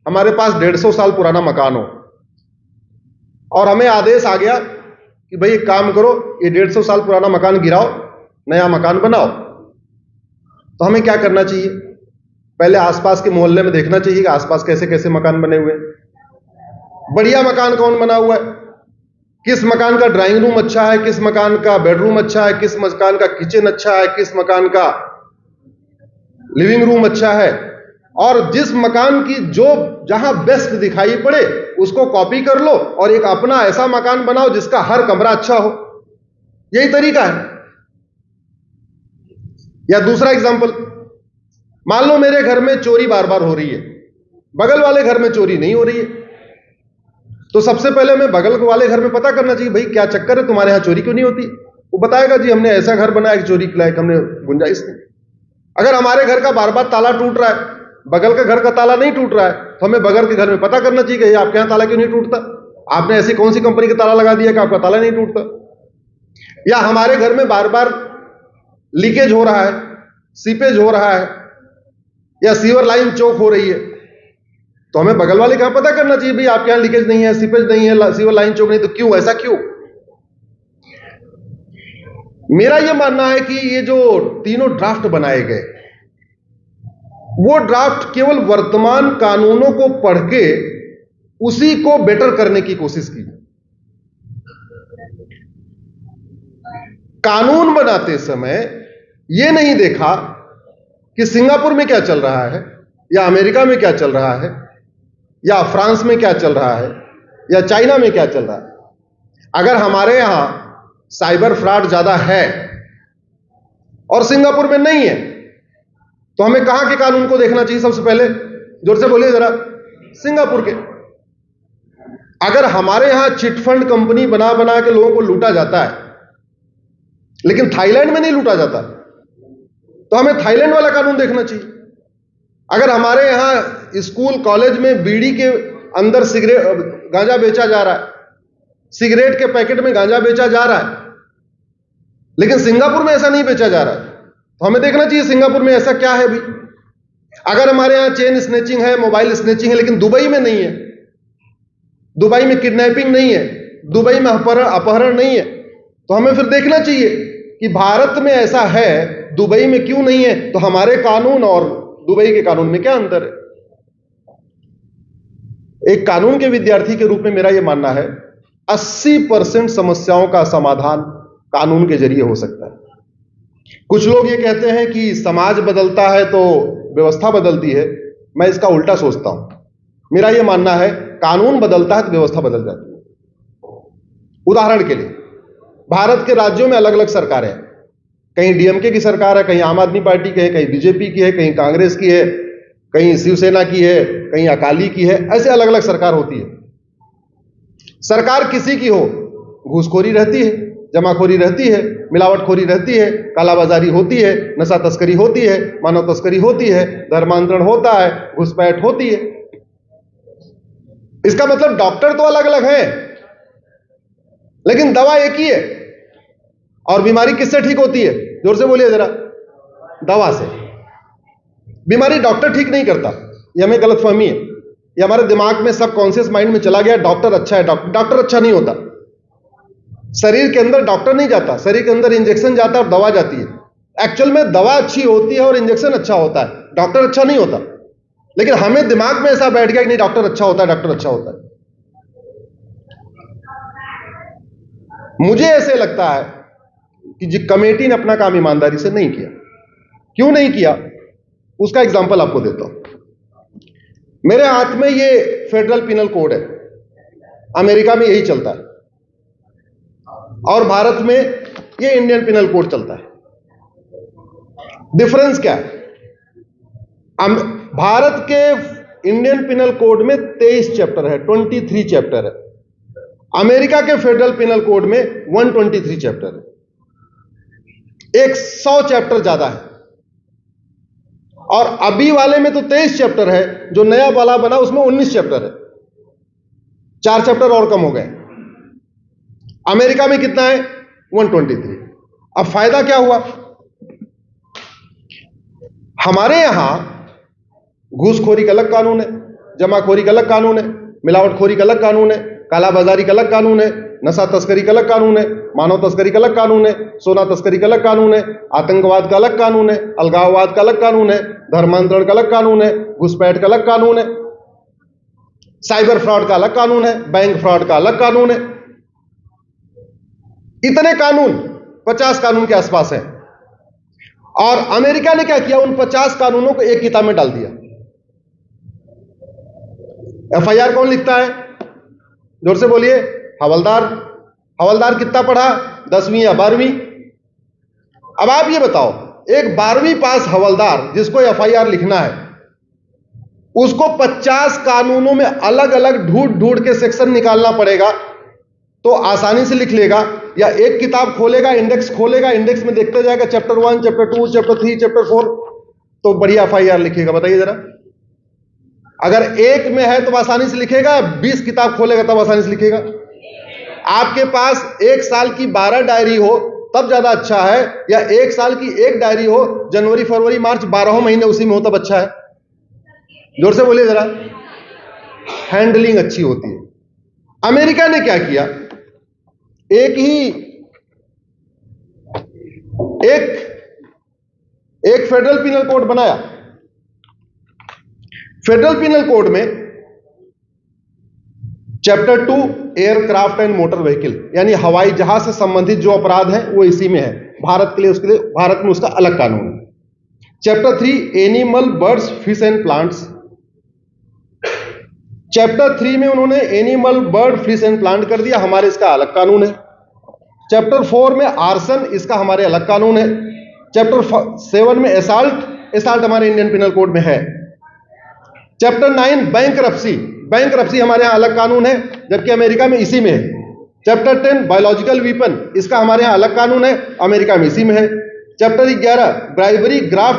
हमारे पास 150 साल पुराना मकान हो और हमें आदेश आ गया कि भाई एक काम करो, ये 150 साल पुराना मकान गिराओ, नया मकान बनाओ, तो हमें क्या करना चाहिए? पहले आसपास के मोहल्ले में देखना चाहिए कि आसपास कैसे कैसे मकान बने हुए हैं, बढ़िया मकान कौन बना हुआ है, किस मकान का ड्राइंग रूम अच्छा है, किस मकान का बेडरूम अच्छा है, किस मकान का किचन अच्छा है, किस मकान का लिविंग रूम अच्छा है, और जिस मकान की जो जहां बेस्ट दिखाई पड़े उसको कॉपी कर लो और एक अपना ऐसा मकान बनाओ जिसका हर कमरा अच्छा हो। यही तरीका है। या दूसरा एग्जांपल, मान लो मेरे घर में चोरी बार बार हो रही है, बगल वाले घर में चोरी नहीं हो रही है, तो सबसे पहले मैं बगल वाले घर में पता करना चाहिए, भाई क्या चक्कर है, तुम्हारे यहां चोरी क्यों नहीं होती? वो बताएगा जी हमने ऐसा घर बनाया कि चोरी के लायक हमने गुंजाइश नहीं। अगर हमारे घर का बार बार ताला टूट रहा है, बगल के घर का ताला नहीं टूट रहा है, तो हमें बगल के घर में पता करना चाहिए कि आपके यहां ताला क्यों नहीं टूटता, आपने ऐसी कौन सी कंपनी का ताला लगा दिया कि आपका ताला नहीं टूटता। या हमारे घर में बार बार लीकेज हो रहा है, सीपेज हो रहा है, या सीवर लाइन चौक हो रही है, तो हमें बगल वाले का पता करना चाहिए, भाई आपके यहां लीकेज नहीं है, सीपेज नहीं है, सीवर लाइन चौक नहीं, तो क्यों, ऐसा क्यों? मेरा यह मानना है कि ये जो तीनों ड्राफ्ट बनाए गए, वो ड्राफ्ट केवल वर्तमान कानूनों को पढ़ के उसी को बेटर करने की कोशिश की। कानून बनाते समय यह नहीं देखा कि सिंगापुर में क्या चल रहा है, या अमेरिका में क्या चल रहा है, या फ्रांस में क्या चल रहा है, या चाइना में क्या चल रहा है। अगर हमारे यहां साइबर फ्रॉड ज्यादा है और सिंगापुर में नहीं है, तो हमें कहां के कानून को देखना चाहिए? सबसे पहले जोर से बोलिए जरा, सिंगापुर के। अगर हमारे यहां चिटफंड कंपनी बना बना के लोगों को लूटा जाता है, लेकिन थाईलैंड में नहीं लूटा जाता, तो हमें थाईलैंड वाला कानून देखना चाहिए। अगर हमारे यहां स्कूल कॉलेज में बीड़ी के अंदर सिगरेट गांजा बेचा जा रहा है, सिगरेट के पैकेट में गांजा बेचा जा रहा है, लेकिन सिंगापुर में ऐसा नहीं बेचा जा रहा है, तो हमें देखना चाहिए सिंगापुर में ऐसा क्या है भी। अगर हमारे यहां चेन स्नेचिंग है, मोबाइल स्नेचिंग है, लेकिन दुबई में नहीं है, दुबई में किडनैपिंग नहीं है, दुबई में अपहरण नहीं है, तो हमें फिर देखना चाहिए कि भारत में ऐसा है, दुबई में क्यों नहीं है, तो हमारे कानून और दुबई के कानून में क्या अंतर है। एक कानून के विद्यार्थी के रूप में मेरा यह मानना है 80% समस्याओं का समाधान कानून के जरिए हो सकता है। कुछ लोग ये कहते हैं कि समाज बदलता है तो व्यवस्था बदलती है, मैं इसका उल्टा सोचता हूं। मेरा यह मानना है कानून बदलता है तो व्यवस्था बदल जाती है। उदाहरण के लिए, भारत के राज्यों में अलग अलग सरकारें हैं, कहीं डीएमके की सरकार है, कहीं आम आदमी पार्टी की है, कहीं बीजेपी की है, कहीं कांग्रेस की है, कहीं शिवसेना की है, कहीं अकाली की है, ऐसे अलग अलग सरकार होती है। सरकार किसी की हो, घूसखोरी रहती है, जमाखोरी रहती है, मिलावटखोरी रहती है, कालाबाजारी होती है, नशा तस्करी होती है, मानव तस्करी होती है, धर्मांतरण होता है, घुसपैठ होती है। इसका मतलब डॉक्टर तो अलग अलग है, लेकिन दवा एक ही है। और बीमारी किससे ठीक होती है? जोर से बोलिए जरा, दवा से। बीमारी डॉक्टर ठीक नहीं करता, यह हमें गलतफहमी है। यह हमारे दिमाग में, सबकॉन्शियस माइंड में चला गया, डॉक्टर अच्छा है, डॉक्टर अच्छा नहीं होता। शरीर के अंदर डॉक्टर नहीं जाता, शरीर के अंदर इंजेक्शन जाता है और दवा जाती है। एक्चुअल में दवा अच्छी होती है और इंजेक्शन अच्छा होता है, डॉक्टर अच्छा नहीं होता। लेकिन हमें दिमाग में ऐसा बैठ गया कि नहीं, डॉक्टर अच्छा होता है, डॉक्टर अच्छा होता है। मुझे ऐसे लगता है कि जी कमेटी ने अपना काम ईमानदारी से नहीं किया। क्यों नहीं किया, उसका एग्जांपल आपको देता हूं। मेरे हाथ में ये फेडरल पिनल कोड है, अमेरिका में यही चलता है, और भारत में ये इंडियन पिनल कोड चलता है। डिफरेंस क्या है? भारत के इंडियन पिनल कोड में 23 चैप्टर है, 23 चैप्टर है। अमेरिका के फेडरल पिनल कोड में 123 चैप्टर है, 100 चैप्टर ज्यादा है। और अभी वाले में तो 23 चैप्टर है, जो नया वाला बना उसमें 19 चैप्टर है, 4 चैप्टर और कम हो गए। अमेरिका में कितना है? 123। अब फायदा क्या हुआ? हमारे यहां घूसखोरी का अलग कानून है, जमाखोरी का अलग कानून है, मिलावटखोरी का अलग कानून है, कालाबाजारी का अलग कानून है, नशा तस्करी का अलग कानून है, मानव तस्करी का अलग कानून है, सोना तस्करी का अलग कानून है, आतंकवाद का अलग कानून है, अलगाववाद का अलग कानून है, धर्मांतरण का अलग कानून है, घुसपैठ का अलग कानून है, साइबर फ्रॉड का अलग कानून है, बैंक फ्रॉड का अलग कानून है। इतने कानून 50 कानून के आसपास हैं। और अमेरिका ने क्या किया, उन 50 कानूनों को एक किताब में डाल दिया। एफआईआर कौन लिखता है? जोर से बोलिए। हवलदार। हवलदार कितना पढ़ा? 10वीं या 12वीं? अब आप ये बताओ, एक 12वीं पास हवलदार जिसको एफआईआर लिखना है, उसको 50 कानूनों में अलग अलग ढूंढ ढूंढ के सेक्शन निकालना पड़ेगा तो आसानी से लिख लेगा, या एक किताब खोलेगा, इंडेक्स खोलेगा, इंडेक्स में देखते जाएगा चैप्टर 1, चैप्टर 2, चैप्टर 3, चैप्टर 4, तो बढ़िया एफआईआर लिखेगा? बताइए जरा। अगर एक में है तो आसानी से लिखेगा, 20 किताब खोलेगा तब आसानी से लिखेगा? आपके पास एक साल की 12 डायरी हो तब ज्यादा अच्छा है, या एक साल की एक डायरी हो, जनवरी फरवरी मार्च 12 महीने उसी में हो तब अच्छा है? जोर से बोलिए जरा। हैंडलिंग अच्छी होती है। अमेरिका ने क्या किया, एक फेडरल पिनल कोड बनाया। फेडरल पिनल कोड में chapter 2 aircraft and motor vehicle, यानी हवाई जहाज से संबंधित जो अपराध है वो इसी में है। भारत के लिए, उसके लिए भारत में उसका अलग कानून है। Chapter 3 animal, birds, fish and plants. Chapter 3 में उन्होंने animal, bird, fish and plant कर दिया, हमारे इसका अलग कानून है। चैप्टर 4 में आर्सन, इसका हमारे अलग कानून है। चैप्टर 7 में एसाल्ट, एसाल्ट हमारे इंडियन पिनल कोड में है। चैप्टर 9 बैंकरप्सी, बैंकरप्सी हमारे यहां अलग कानून है, जबकि अमेरिका में इसी में है। चैप्टर 10 बायोलॉजिकल वीपन, इसका हमारे यहां अलग कानून है, अमेरिका में इसी में है। Chapter 11 bribery, graft